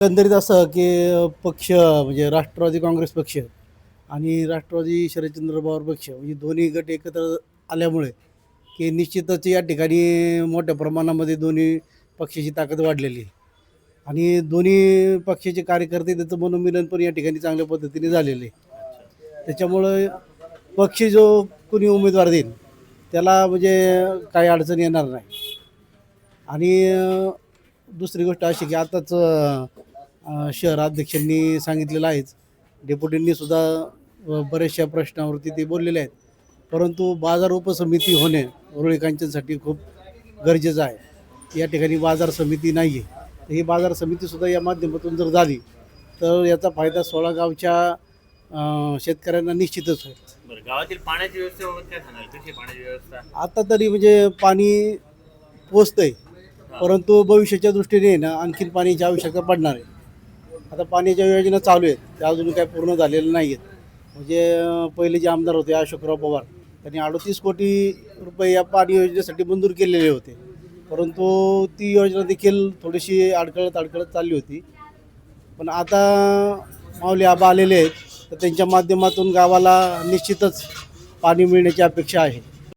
एकंदरीत असं की पक्ष म्हणजे राष्ट्रवादी काँग्रेस पक्ष आणि राष्ट्रवादी शरदचंद्र पवार पक्ष म्हणजे दोन्ही गट एकत्र आल्यामुळे की निश्चितच या ठिकाणी मोठ्या प्रमाणामध्ये दोन्ही पक्षाची ताकद वाढलेली आहे आणि दोन्ही पक्षाचे कार्यकर्ते त्याचं मनोमिलन पण या ठिकाणी चांगल्या पद्धतीने झालेलं आहे. त्याच्यामुळं पक्ष जो कोणी उमेदवार देईल त्याला म्हणजे काही अडचण येणार नाही. आणि दुसरी गोष्ट अशी की आताच शहराध्यक्षांनी सांगितलेलं आहेच, डेप्युटींनी सुद्धा बऱ्याचशा प्रश्नावरती ते बोललेले आहेत. परंतु बाजार उपसमिती होणे उरुळी कांचनसाठी खूप गरजेचं आहे. या ठिकाणी बाजार समिती नाही आहे, तर ही बाजार समितीसुद्धा या माध्यमातून जर झाली तर याचा फायदा 16 गावच्या शेतकऱ्यांना निश्चितच होईल. बरं, गावातील पाण्याची व्यवस्थेबाबत काय सांगाल? कशी आहे पाण्याची व्यवस्था? आता तरी म्हणजे पाणी पोचतंय, परंतु भविष्याच्या दृष्टीने ना आणखीन पाण्याची आवश्यकता पडणार आहे. आता पाण्याच्या योजना चालू आहेत, त्या अजून काही पूर्ण झालेल्या नाही आहेत. म्हणजे पहिले जे आमदार होते अशोकराव पवार त्यांनी 38 कोटी रुपये या पाणी योजनेसाठी मंजूर केलेले होते, परंतु ती योजना देखील थोडीशी अडकळत चालली होती. पण आता माऊली आबा आलेले आहेत, तर त्यांच्या माध्यमातून गावाला निश्चितच पाणी मिळण्याची अपेक्षा आहे.